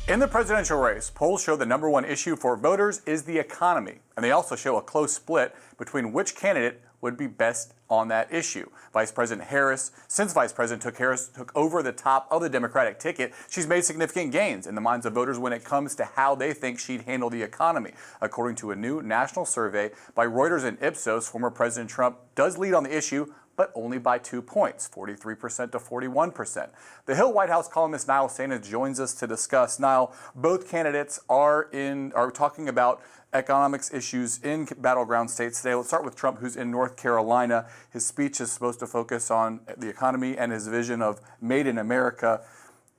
In the presidential race, polls show the number one issue for voters is the economy, and they also show a close split between which candidate would be best on that issue. Vice President Harris, since Vice President Harris took over the top of the Democratic ticket, she's made significant gains in the minds of voters when it comes to how they think she'd handle the economy. According to a new national survey by Reuters and Ipsos, former President Trump does lead on the issue, but only by 2 points, 43% to 41%. The Hill White House columnist Niall Stanage joins us to discuss. Niall, both candidates are talking about economics issues in battleground states today. Let's start with Trump, who's in North Carolina. His speech is supposed to focus on the economy and his vision of Made in America.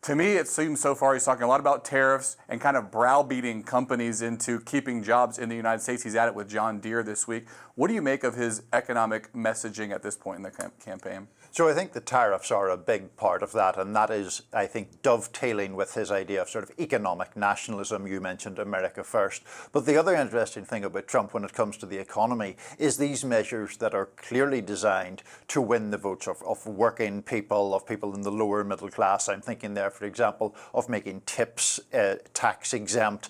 To me, it seems so far he's talking a lot about tariffs and kind of browbeating companies into keeping jobs in the United States. He's at it with John Deere this week. What do you make of his economic messaging at this point in the campaign? So I think the tariffs are a big part of that, and that is, I think, dovetailing with his idea of sort of economic nationalism. You mentioned America first. But the other interesting thing about Trump when it comes to the economy is these measures that are clearly designed to win the votes of working people, of people in the lower middle class. I'm thinking there, for example, of making tips tax exempt,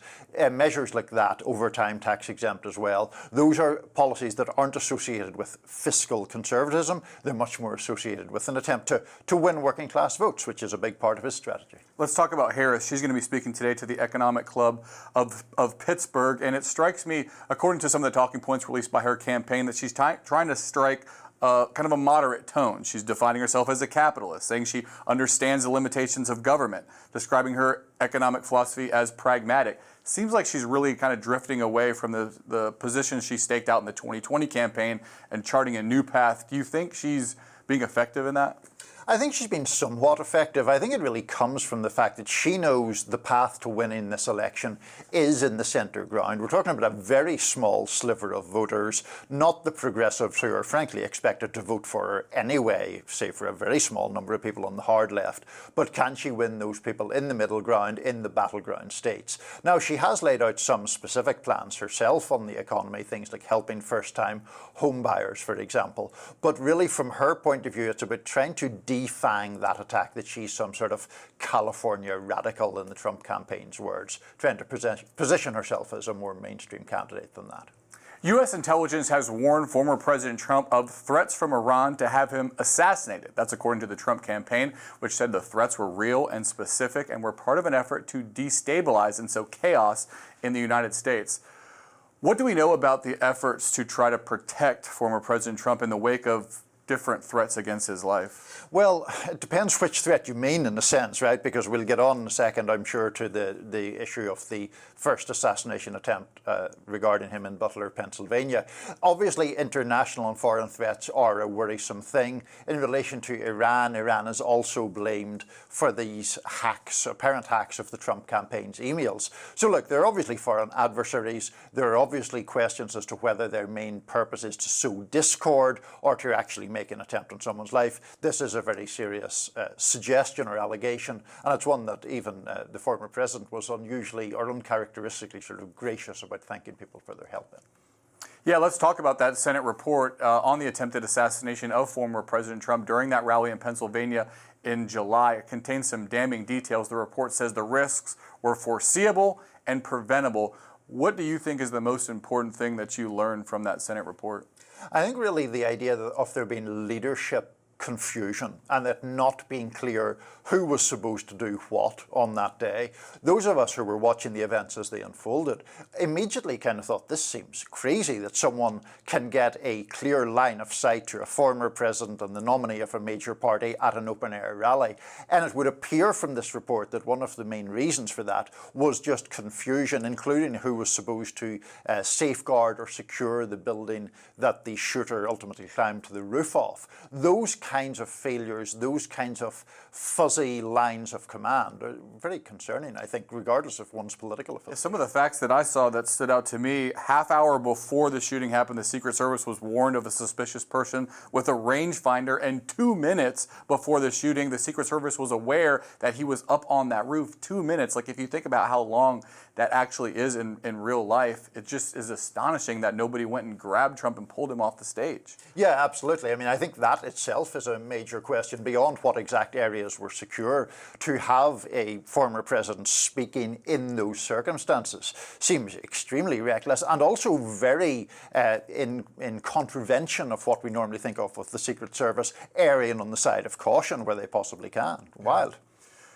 measures like that, overtime tax exempt as well. Those are policies that aren't associated with fiscal conservatism. They're much more associated with an attempt to win working class votes, which is a big part of his strategy. Let's talk about Harris. She's going to be speaking today to the Economic Club of Pittsburgh, and it strikes me, according to some of the talking points released by her campaign, that she's trying to strike kind of a moderate tone. She's defining herself as a capitalist, saying she understands the limitations of government, describing her economic philosophy as pragmatic. Seems like she's really kind of drifting away from the position she staked out in the 2020 campaign and charting a new path. Do you think she's being effective in that? I think she's been somewhat effective. I think it really comes from the fact that she knows the path to winning this election is in the centre ground. We're talking about a very small sliver of voters, not the progressives who are frankly expected to vote for her anyway, say for a very small number of people on the hard left. But can she win those people in the middle ground, in the battleground states? Now, she has laid out some specific plans herself on the economy, things like helping first-time home buyers, for example. But really, from her point of view, it's about trying to defang that attack that she's some sort of California radical, in the Trump campaign's words, trying to position herself as a more mainstream candidate than that. U.S. intelligence has warned former President Trump of threats from Iran to have him assassinated. That's according to the Trump campaign, which said the threats were real and specific and were part of an effort to destabilize and sow chaos in the United States. What do we know about the efforts to try to protect former President Trump in the wake of different threats against his life? Well, it depends which threat you mean, in a sense, right? Because we'll get on in a second, I'm sure, to the issue of the first assassination attempt regarding him in Butler, Pennsylvania. Obviously, international and foreign threats are a worrisome thing. In relation to Iran, Iran is also blamed for these hacks, apparent hacks of the Trump campaign's emails. So look, they're obviously foreign adversaries. There are obviously questions as to whether their main purpose is to sow discord or to actually make an attempt on someone's life. This is a very serious suggestion or allegation, and it's one that even the former president was unusually or uncharacteristically sort of gracious about thanking people for their help in. Yeah, let's talk about that Senate report on the attempted assassination of former President Trump during that rally in Pennsylvania in July. It contains some damning details. The report says the risks were foreseeable and preventable. What do you think is the most important thing that you learned from that Senate report? I think really the idea of there being leadership confusion and it not being clear who was supposed to do what on that day. Those of us who were watching the events as they unfolded immediately kind of thought, this seems crazy that someone can get a clear line of sight to a former president and the nominee of a major party at an open-air rally. And it would appear from this report that one of the main reasons for that was just confusion, including who was supposed to safeguard or secure the building that the shooter ultimately climbed to the roof of. Those kinds of failures, those kinds of fuzzy lines of command are very concerning, I think, regardless of one's political affiliation. Some of the facts that I saw that stood out to me, half hour before the shooting happened, the Secret Service was warned of a suspicious person with a rangefinder, and 2 minutes before the shooting, the Secret Service was aware that he was up on that roof. 2 minutes. Like, if you think about how long that actually is in real life. It just is astonishing that nobody went and grabbed Trump and pulled him off the stage. Yeah, absolutely. I mean, I think that itself is a major question beyond what exact areas were secure. To have a former president speaking in those circumstances seems extremely reckless and also very in contravention of what we normally think of with the Secret Service erring on the side of caution where they possibly can. Wild.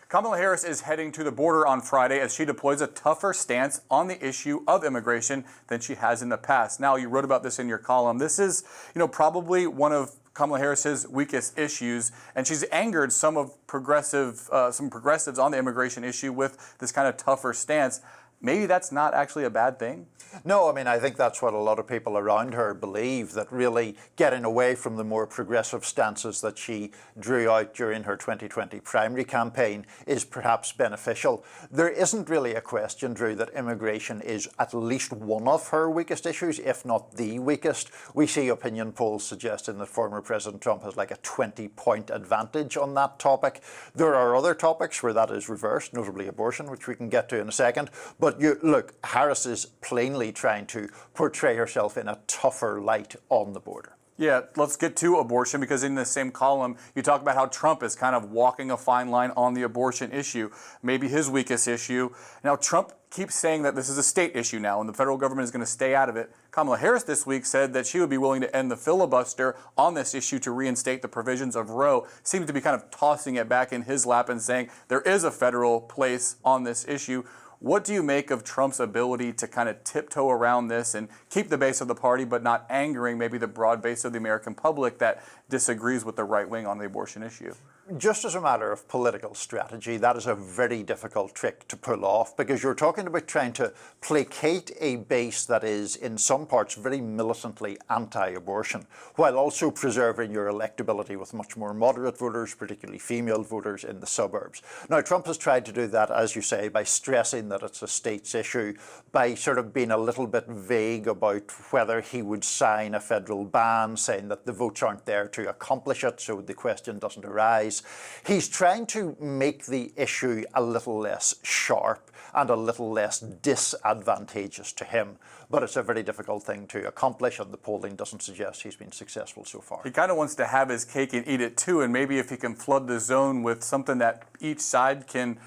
Kamala Harris is heading to the border on Friday as she deploys a tougher stance on the issue of immigration than she has in the past. Now, you wrote about this in your column. This is, probably one of Kamala Harris's weakest issues, and she's angered some progressives on the immigration issue with this kind of tougher stance. Maybe that's not actually a bad thing? No, I mean, I think that's what a lot of people around her believe, that really getting away from the more progressive stances that she drew out during her 2020 primary campaign is perhaps beneficial. There isn't really a question, Drew, that immigration is at least one of her weakest issues, if not the weakest. We see opinion polls suggesting that former President Trump has like a 20-point advantage on that topic. There are other topics where that is reversed, notably abortion, which we can get to in a second. But look, Harris is plainly trying to portray herself in a tougher light on the border. Yeah, let's get to abortion, because in the same column, you talk about how Trump is kind of walking a fine line on the abortion issue, maybe his weakest issue. Now, Trump keeps saying that this is a state issue now and the federal government is going to stay out of it. Kamala Harris this week said that she would be willing to end the filibuster on this issue to reinstate the provisions of Roe. Seems to be kind of tossing it back in his lap and saying there is a federal place on this issue. What do you make of Trump's ability to kind of tiptoe around this and keep the base of the party, but not angering maybe the broad base of the American public that disagrees with the right wing on the abortion issue? Just as a matter of political strategy, that is a very difficult trick to pull off, because you're talking about trying to placate a base that is in some parts very militantly anti-abortion, while also preserving your electability with much more moderate voters, particularly female voters in the suburbs. Now, Trump has tried to do that, as you say, by stressing that it's a state's issue, by sort of being a little bit vague about whether he would sign a federal ban, saying that the votes aren't there to accomplish it, so the question doesn't arise. He's trying to make the issue a little less sharp and a little less disadvantageous to him. But it's a very difficult thing to accomplish, and the polling doesn't suggest he's been successful so far. He kind of wants to have his cake and eat it too, and maybe if he can flood the zone with something that each side can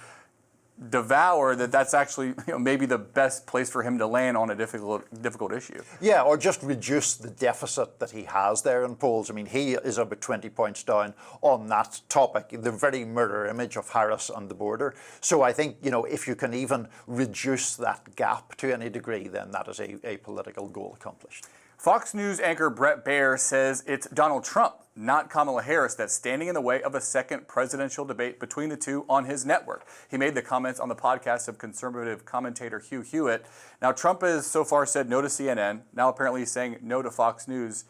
devour, that's actually maybe the best place for him to land on a difficult issue. Yeah, or just reduce the deficit that he has there in polls. I mean, he is about 20 points down on that topic, the very mirror image of Harris on the border. So I think, if you can even reduce that gap to any degree, then that is a political goal accomplished. Fox News anchor Bret Baier says it's Donald Trump, not Kamala Harris, that's standing in the way of a second presidential debate between the two on his network. He made the comments on the podcast of conservative commentator Hugh Hewitt. Now, Trump has so far said no to CNN. Now, apparently, he's saying no to Fox News.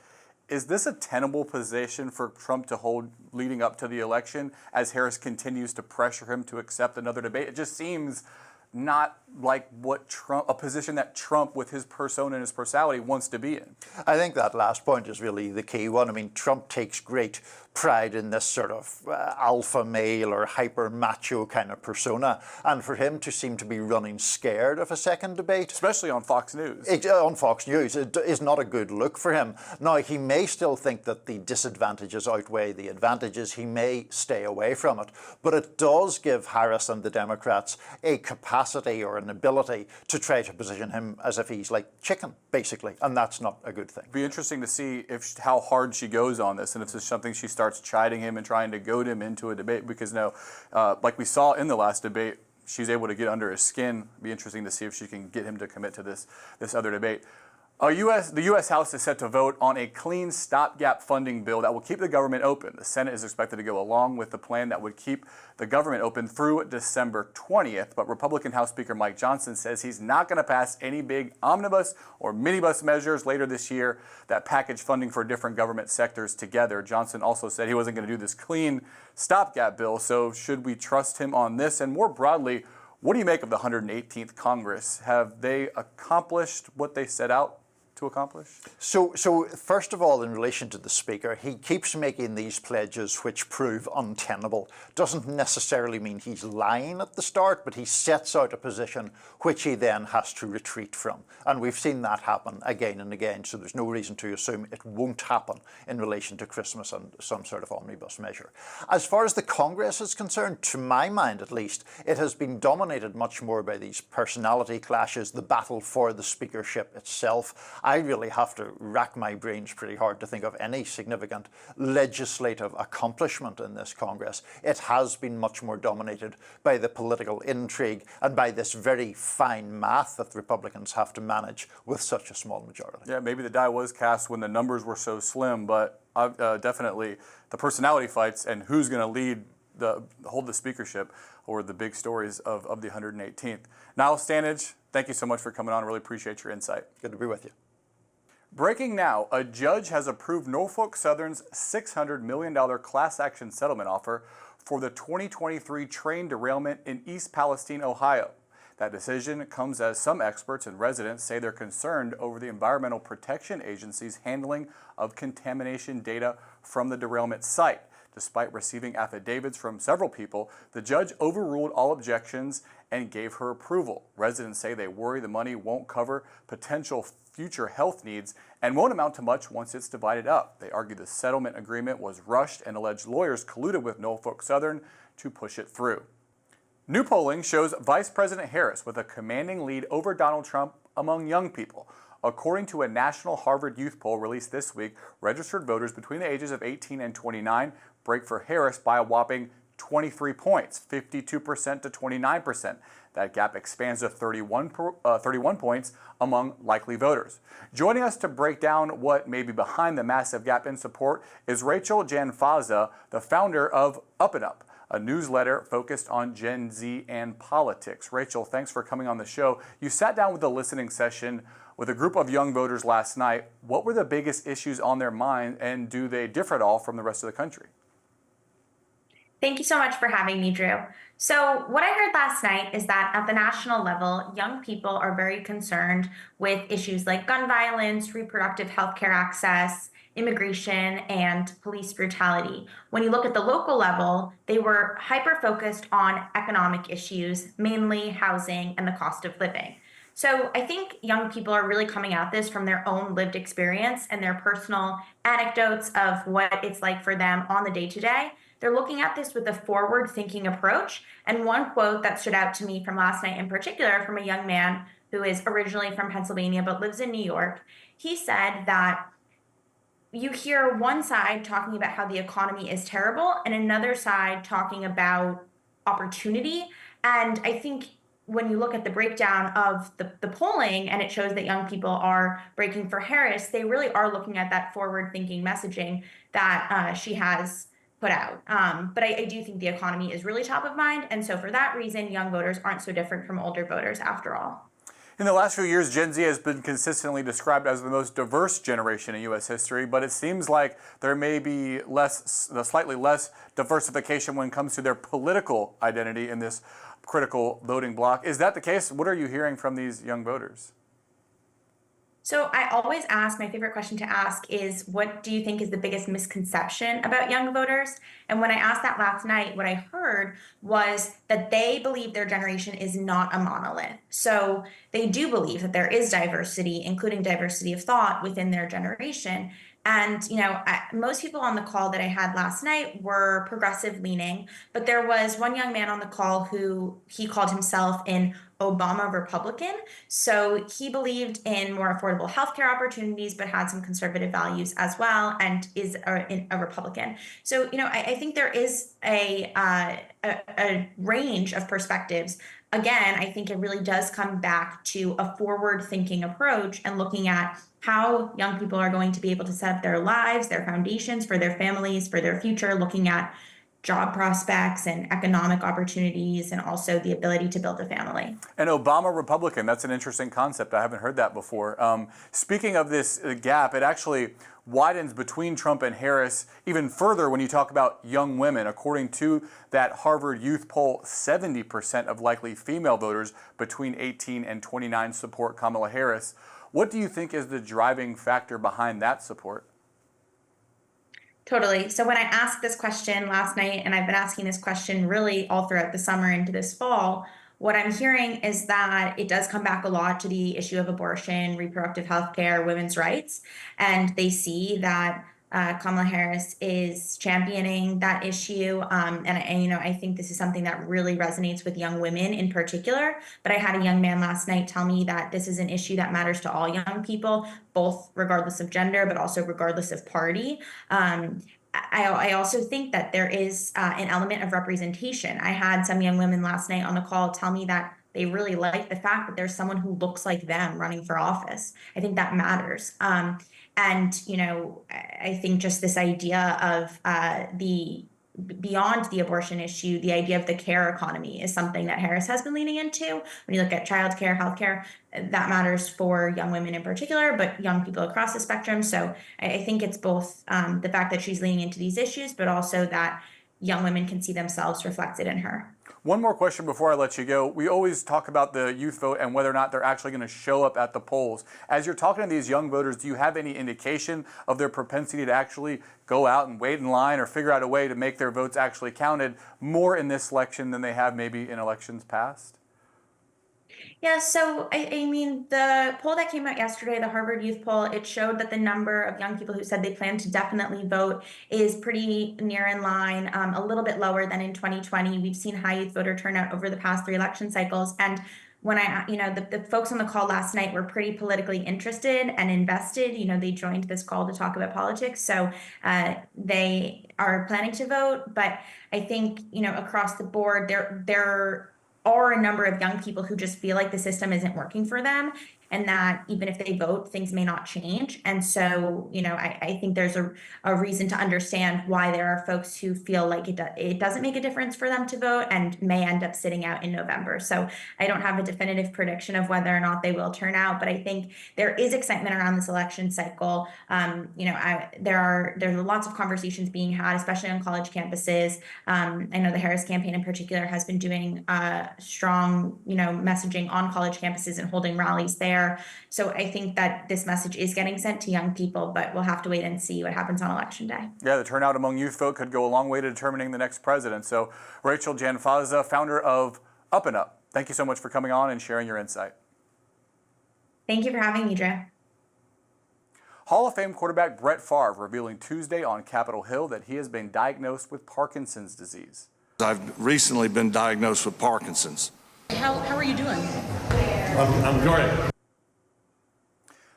Is this a tenable position for Trump to hold leading up to the election as Harris continues to pressure him to accept another debate? It just seems not like a position that Trump, with his persona and his personality, wants to be in. I think that last point is really the key one. I mean, Trump takes great pride in this sort of alpha male or hyper macho kind of persona, and for him to seem to be running scared of a second debate, especially on Fox News, it is not a good look for him. Now, he may still think that the disadvantages outweigh the advantages. He may stay away from it, but it does give Harris and the Democrats a capacity or an ability to try to position him as if he's like chicken, basically, and that's not a good thing. Be interesting to see how hard she goes on this, and if it's something she starts chiding him and trying to goad him into a debate, because like we saw in the last debate, she's able to get under his skin. Be interesting to see if she can get him to commit to this other debate. The U.S. House is set to vote on a clean stopgap funding bill that will keep the government open. The Senate is expected to go along with the plan that would keep the government open through December 20th. But Republican House Speaker Mike Johnson says he's not going to pass any big omnibus or minibus measures later this year that package funding for different government sectors together. Johnson also said he wasn't going to do this clean stopgap bill. So should we trust him on this? And more broadly, what do you make of the 118th Congress? Have they accomplished what they set out to accomplish? So first of all, in relation to the Speaker, he keeps making these pledges which prove untenable. Doesn't necessarily mean he's lying at the start, but he sets out a position which he then has to retreat from. And we've seen that happen again and again, so there's no reason to assume it won't happen in relation to Christmas and some sort of omnibus measure. As far as the Congress is concerned, to my mind at least, it has been dominated much more by these personality clashes, the battle for the speakership itself. I really have to rack my brains pretty hard to think of any significant legislative accomplishment in this Congress. It has been much more dominated by the political intrigue and by this very fine math that Republicans have to manage with such a small majority. Yeah, maybe the die was cast when the numbers were so slim, but definitely the personality fights and who's going to hold the speakership were the big stories of the 118th. Niall Stanage, thank you so much for coming on. Really appreciate your insight. Good to be with you. Breaking now, a judge has approved Norfolk Southern's $600 million class action settlement offer for the 2023 train derailment in East Palestine, Ohio. That decision comes as some experts and residents say they're concerned over the Environmental Protection Agency's handling of contamination data from the derailment site. Despite receiving affidavits from several people, the judge overruled all objections and gave her approval. Residents say they worry the money won't cover potential future health needs and won't amount to much once it's divided up. They argue the settlement agreement was rushed and alleged lawyers colluded with Norfolk Southern to push it through. New polling shows Vice President Harris with a commanding lead over Donald Trump among young people. According to a national Harvard youth poll released this week, registered voters between the ages of 18 and 29 break for Harris by a whopping 23 points, 52% to 29%. That gap expands to 31 points among likely voters. Joining us to break down what may be behind the massive gap in support is Rachel Janfaza, the founder of Up and Up, a newsletter focused on Gen Z and politics. Rachel, thanks for coming on the show. You sat down with a listening session with a group of young voters last night. What were the biggest issues on their mind, and do they differ at all from the rest of the country? Thank you so much for having me, Drew. So what I heard last night is that at the national level, young people are very concerned with issues like gun violence, reproductive health care access, immigration, and police brutality. When you look at the local level, they were hyper-focused on economic issues, mainly housing and the cost of living. So I think young people are really coming at this from their own lived experience and their personal anecdotes of what it's like for them on the day-to-day. They're looking at this with a forward-thinking approach. And one quote that stood out to me from last night in particular from a young man who is originally from Pennsylvania but lives in New York, he said that you hear one side talking about how the economy is terrible and another side talking about opportunity. And I think when you look at the breakdown of the polling, and it shows that young people are breaking for Harris, they really are looking at that forward-thinking messaging that she has put out. But I do think the economy is really top of mind. And so for that reason, young voters aren't so different from older voters after all. In the last few years, Gen Z has been consistently described as the most diverse generation in U.S. history, but it seems like there may be slightly less diversification when it comes to their political identity in this critical voting bloc. Is that the case? What are you hearing from these young voters? So I always ask, my favorite question to ask is, what do you think is the biggest misconception about young voters? And when I asked that last night, what I heard was that they believe their generation is not a monolith. So they do believe that there is diversity, including diversity of thought within their generation. And, most people on the call that I had last night were progressive leaning, but there was one young man on the call who he called himself an Obama Republican. So he believed in more affordable healthcare opportunities, but had some conservative values as well, and is a Republican. So, I think there is a range of perspectives. Again, I think it really does come back to a forward-thinking approach and looking at how young people are going to be able to set up their lives, their foundations for their families, for their future, looking at job prospects and economic opportunities, and also the ability to build a family. An Obama Republican, that's an interesting concept. I haven't heard that before. Speaking of this gap, it actually widens between Trump and Harris even further when you talk about young women. According to that Harvard youth poll, 70% of likely female voters between 18 and 29 support Kamala Harris. What do you think is the driving factor behind that support? Totally. So when I asked this question last night, and I've been asking this question really all throughout the summer into this fall, what I'm hearing is that it does come back a lot to the issue of abortion, reproductive health care, women's rights. And they see that Kamala Harris is championing that issue. And I think this is something that really resonates with young women in particular. But I had a young man last night tell me that this is an issue that matters to all young people, both regardless of gender, but also regardless of party. I also think that there is an element of representation. I had some young women last night on the call tell me that they really like the fact that there's someone who looks like them running for office. I think that matters. I think just this idea of the beyond the abortion issue, the idea of the care economy is something that Harris has been leaning into. When you look at childcare, healthcare, that matters for young women in particular, but young people across the spectrum. So I think it's both the fact that she's leaning into these issues, but also that young women can see themselves reflected in her. One more question before I let you go. We always talk about the youth vote and whether or not they're actually going to show up at the polls. As you're talking to these young voters, do you have any indication of their propensity to actually go out and wait in line or figure out a way to make their votes actually counted more in this election than they have maybe in elections past? Yeah, so I mean, the poll that came out yesterday, the Harvard Youth Poll, it showed that the number of young people who said they plan to definitely vote is pretty near in line, a little bit lower than in 2020. We've seen high youth voter turnout over the past 3 election cycles. And when the folks on the call last night were pretty politically interested and invested. They joined this call to talk about politics. So they are planning to vote. But I think, across the board, there are a number of young people who just feel like the system isn't working for them, and that even if they vote, things may not change. And so, I think there's a reason to understand why there are folks who feel like it doesn't make a difference for them to vote and may end up sitting out in November. So I don't have a definitive prediction of whether or not they will turn out, but I think there is excitement around this election cycle. There's lots of conversations being had, especially on college campuses. I know the Harris campaign in particular has been doing strong, messaging on college campuses and holding rallies there. So I think that this message is getting sent to young people, but we'll have to wait and see what happens on election day. Yeah, the turnout among youth vote could go a long way to determining the next president. So Rachel Janfaza, founder of Up and Up, thank you so much for coming on and sharing your insight. Thank you for having me, Drew. Hall of Fame quarterback Brett Favre revealing Tuesday on Capitol Hill that he has been diagnosed with Parkinson's disease. I've recently been diagnosed with Parkinson's. How are you doing? I'm great.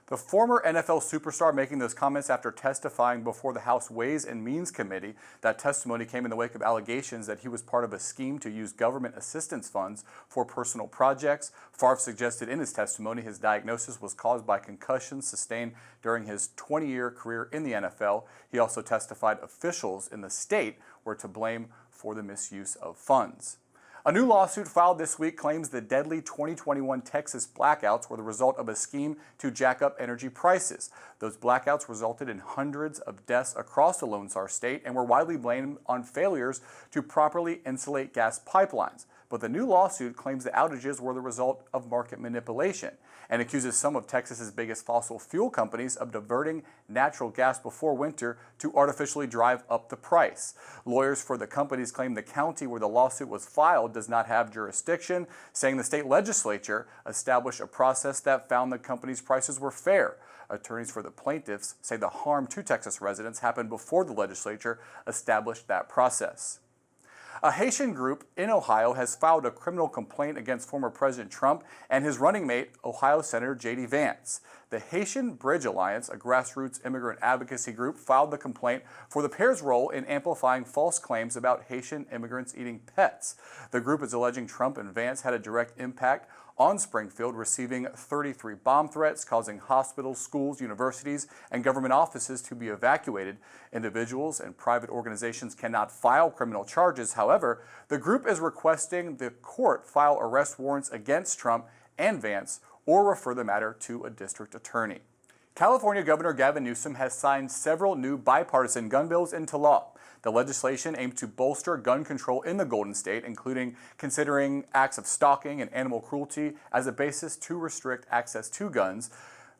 The former NFL superstar making those comments after testifying before the House Ways and Means Committee. That testimony came in the wake of allegations that he was part of a scheme to use government assistance funds for personal projects. Favre suggested in his testimony his diagnosis was caused by concussions sustained during his 20-year career in the NFL. He also testified officials in the state were to blame for the misuse of funds. A new lawsuit filed this week claims the deadly 2021 Texas blackouts were the result of a scheme to jack up energy prices. Those blackouts resulted in hundreds of deaths across the Lone Star State and were widely blamed on failures to properly insulate gas pipelines. But the new lawsuit claims the outages were the result of market manipulation and accuses some of Texas's biggest fossil fuel companies of diverting natural gas before winter to artificially drive up the price. Lawyers for the companies claim the county where the lawsuit was filed does not have jurisdiction, saying the state legislature established a process that found the companies' prices were fair. Attorneys for the plaintiffs say the harm to Texas residents happened before the legislature established that process. A Haitian group in Ohio has filed a criminal complaint against former President Trump and his running mate, Ohio Senator J.D. Vance. The Haitian Bridge Alliance, a grassroots immigrant advocacy group, filed the complaint for the pair's role in amplifying false claims about Haitian immigrants eating pets. The group is alleging Trump and Vance had a direct impact on Springfield, receiving 33 bomb threats, causing hospitals, schools, universities, and government offices to be evacuated. Individuals and private organizations cannot file criminal charges. However, the group is requesting the court file arrest warrants against Trump and Vance or refer the matter to a district attorney. California Governor Gavin Newsom has signed several new bipartisan gun bills into law. The legislation aims to bolster gun control in the Golden State, including considering acts of stalking and animal cruelty as a basis to restrict access to guns.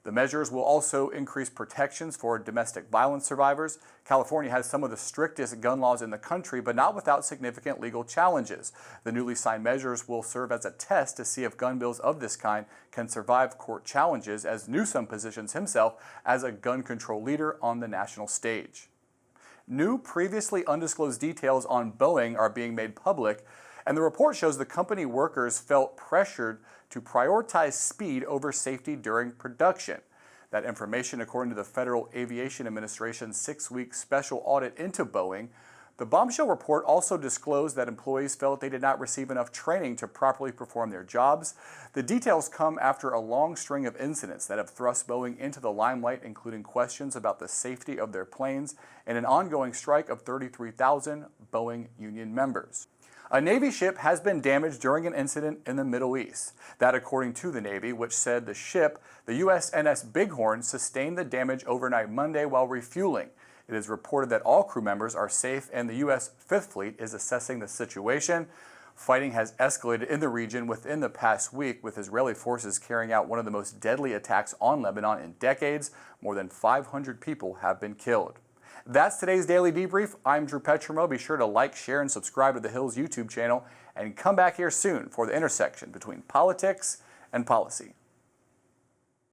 The measures will also increase protections for domestic violence survivors. California has some of the strictest gun laws in the country, but not without significant legal challenges. The newly signed measures will serve as a test to see if gun bills of this kind can survive court challenges, as Newsom positions himself as a gun control leader on the national stage. New, previously undisclosed details on Boeing are being made public, and the report shows the company workers felt pressured to prioritize speed over safety during production. That information, according to the Federal Aviation Administration's 6-week special audit into Boeing. The bombshell report also disclosed that employees felt they did not receive enough training to properly perform their jobs. The details come after a long string of incidents that have thrust Boeing into the limelight, including questions about the safety of their planes and an ongoing strike of 33,000 Boeing union members. A Navy ship has been damaged during an incident in the Middle East. That, according to the Navy, which said the ship, the USNS Bighorn, sustained the damage overnight Monday while refueling. It is reported that all crew members are safe, and the U.S. Fifth Fleet is assessing the situation. Fighting has escalated in the region within the past week, with Israeli forces carrying out one of the most deadly attacks on Lebanon in decades. More than 500 people have been killed. That's today's Daily Debrief. I'm Drew Petrimoulx. Be sure to like, share, and subscribe to The Hill's YouTube channel, and come back here soon for the intersection between politics and policy.